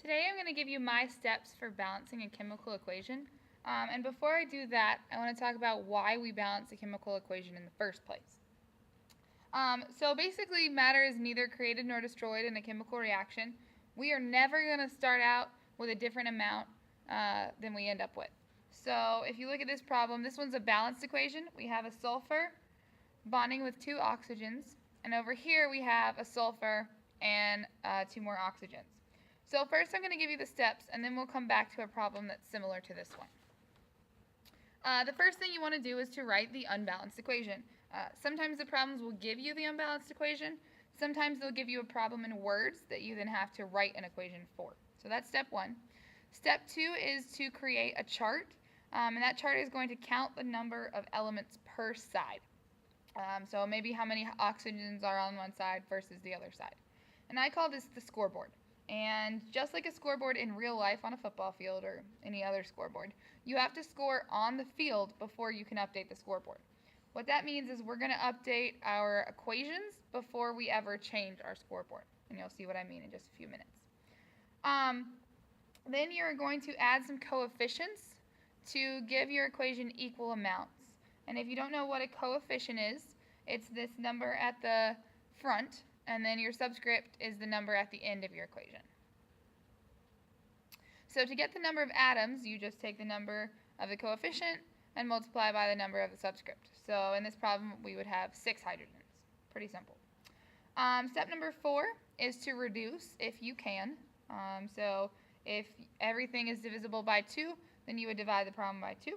Today I'm going to give you my steps for balancing a chemical equation. And before I do that, I want to talk about why we balance a chemical equation in the first place. So basically, matter is neither created nor destroyed in a chemical reaction. We are never going to start out with a different amount than we end up with. So if you look at this problem, this one's a balanced equation. We have a sulfur bonding with two oxygens, and over here we have a sulfur and two more oxygens. So first I'm going to give you the steps, and then we'll come back to a problem that's similar to this one. The first thing you want to do is to write the unbalanced equation. Sometimes the problems will give you the unbalanced equation. Sometimes they'll give you a problem in words that you then have to write an equation for. So that's step one. Step two is to create a chart, and that chart is going to count the number of elements per side. So maybe how many oxygens are on one side versus the other side. And I call this the scoreboard. And just like a scoreboard in real life on a football field or any other scoreboard, you have to score on the field before you can update the scoreboard. What that means is we're going to update our equations before we ever change our scoreboard. And you'll see what I mean in just a few minutes. Then you're going to add some coefficients to give your equation equal amounts. And if you don't know what a coefficient is, it's this number at the front, and then your subscript is the number at the end of your equation. So to get the number of atoms, you just take the number of the coefficient and multiply by the number of the subscript. So in this problem, we would have 6 hydrogens. Pretty simple. Step number 4 is to reduce if you can. So if everything is divisible by 2, then you would divide the problem by 2.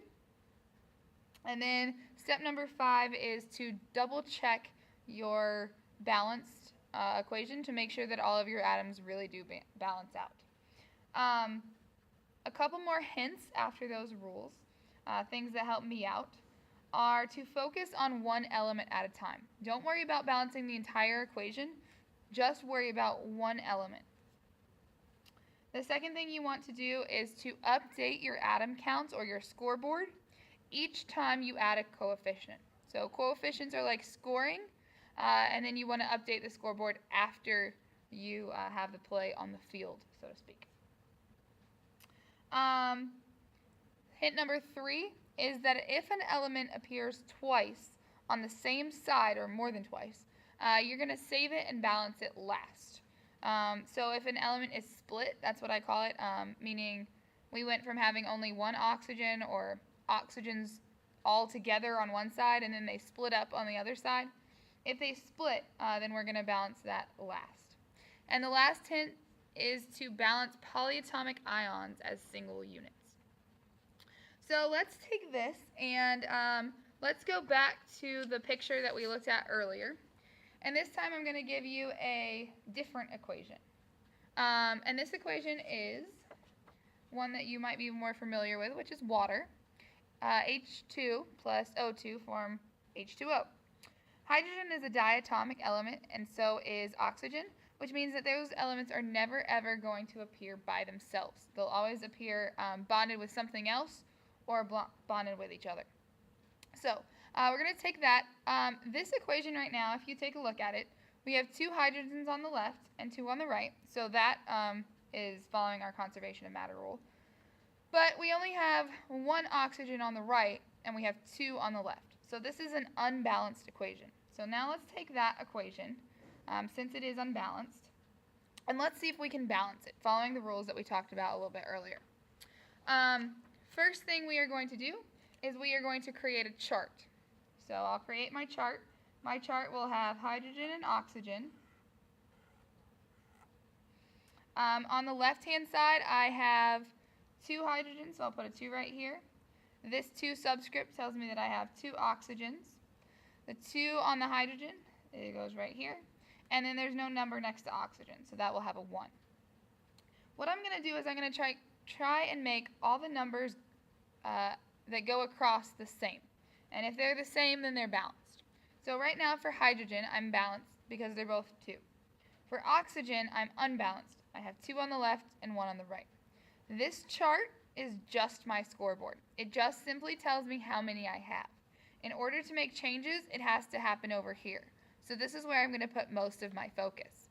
And then step number 5 is to double check your balanced equation to make sure that all of your atoms really do balance out. A couple more hints after those rules, things that help me out, are to focus on one element at a time. Don't worry about balancing the entire equation, just worry about one element. The second thing you want to do is to update your atom counts or your scoreboard each time you add a coefficient. So coefficients are like scoring, and then you want to update the scoreboard after you have the play on the field, so to speak. Hint number 3 is that if an element appears twice on the same side, or more than twice, you're going to save it and balance it last. So if an element is split, that's what I call it, meaning we went from having only one oxygen or oxygens all together on one side and then they split up on the other side. If they split, then we're going to balance that last. And the last hint is to balance polyatomic ions as single units. So let's take this and let's go back to the picture that we looked at earlier. And this time I'm going to give you a different equation. And this equation is one that you might be more familiar with, which is water. H2 plus O2 form H2O. Hydrogen is a diatomic element, and so is oxygen, which means that those elements are never ever going to appear by themselves. They'll always appear bonded with something else or bonded with each other. So we're going to take that. This equation right now, if you take a look at it, we have 2 hydrogens on the left and 2 on the right, so that is following our conservation of matter rule. But we only have 1 oxygen on the right, and we have 2 on the left. So this is an unbalanced equation. So now let's take that equation, since it is unbalanced, and let's see if we can balance it, following the rules that we talked about a little bit earlier. First thing we are going to do is we are going to create a chart. So I'll create my chart. My chart will have hydrogen and oxygen. On the left-hand side, I have 2 hydrogens, so I'll put a 2 right here. This 2 subscript tells me that I have 2 oxygens. The 2 on the hydrogen, it goes right here. And then there's no number next to oxygen, so that will have a 1. What I'm going to do is I'm going to try and make all the numbers that go across the same. And if they're the same, then they're balanced. So right now for hydrogen, I'm balanced because they're both 2. For oxygen, I'm unbalanced. I have 2 on the left and 1 on the right. This chart is just my scoreboard. It just simply tells me how many I have. In order to make changes, it has to happen over here. So this is where I'm going to put most of my focus.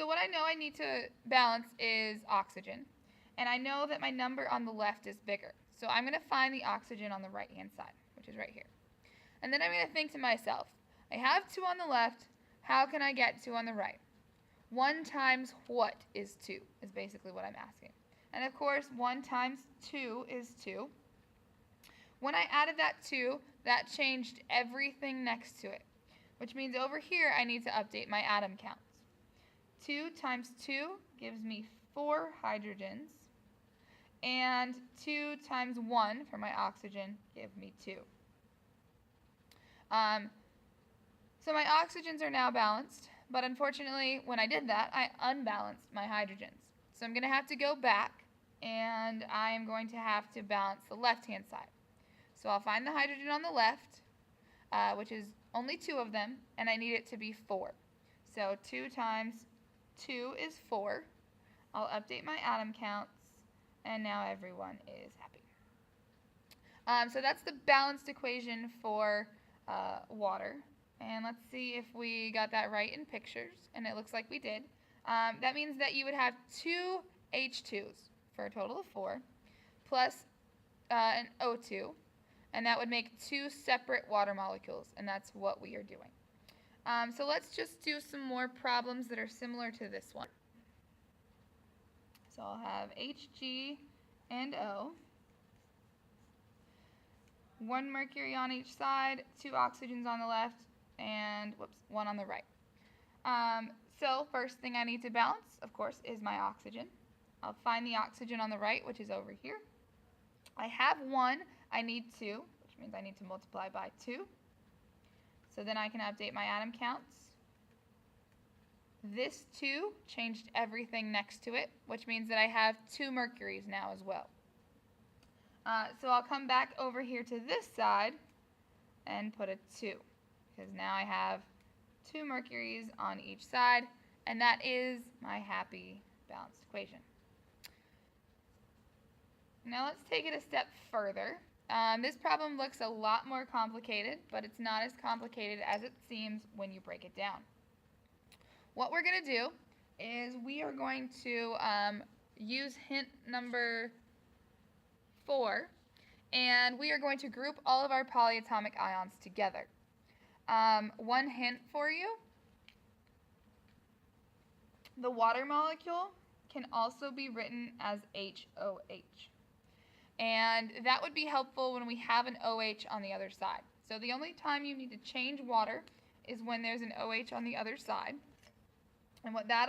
So what I know I need to balance is oxygen. And I know that my number on the left is bigger. So I'm going to find the oxygen on the right-hand side, which is right here. And then I'm going to think to myself, I have 2 on the left. How can I get 2 on the right? 1 times what is 2 is basically what I'm asking. And of course, 1 times 2 is 2. When I added that 2, that changed everything next to it, which means over here I need to update my atom counts. 2 times 2 gives me 4 hydrogens, and 2 times 1 for my oxygen gives me 2. So my oxygens are now balanced, but unfortunately when I did that, I unbalanced my hydrogens. So I'm going to have to go back, and I am going to have to balance the left-hand side. So I'll find the hydrogen on the left, which is only 2 of them, and I need it to be 4. So 2 times 2 is 4. I'll update my atom counts, and now everyone is happy. So that's the balanced equation for water. And let's see if we got that right in pictures, and it looks like we did. That means that you would have 2 H2s for a total of 4, plus an O2, and that would make 2 separate water molecules, and that's what we are doing. So let's just do some more problems that are similar to this one. So I'll have Hg and O. 1 mercury on each side, 2 oxygens on the left, and 1 on the right. So first thing I need to balance, of course, is my oxygen. I'll find the oxygen on the right, which is over here. I have 1, I need 2, which means I need to multiply by 2. So then I can update my atom counts. This 2 changed everything next to it, which means that I have 2 mercuries now as well. So I'll come back over here to this side and put a 2, because now I have 2 mercuries on each side, and that is my happy balanced equation. Now let's take it a step further. This problem looks a lot more complicated, but it's not as complicated as it seems when you break it down. What we're going to do is we are going to use hint number 4, and we are going to group all of our polyatomic ions together. One hint for you: the water molecule can also be written as HOH. And that would be helpful when we have an OH on the other side. So the only time you need to change water is when there's an OH on the other side. And what that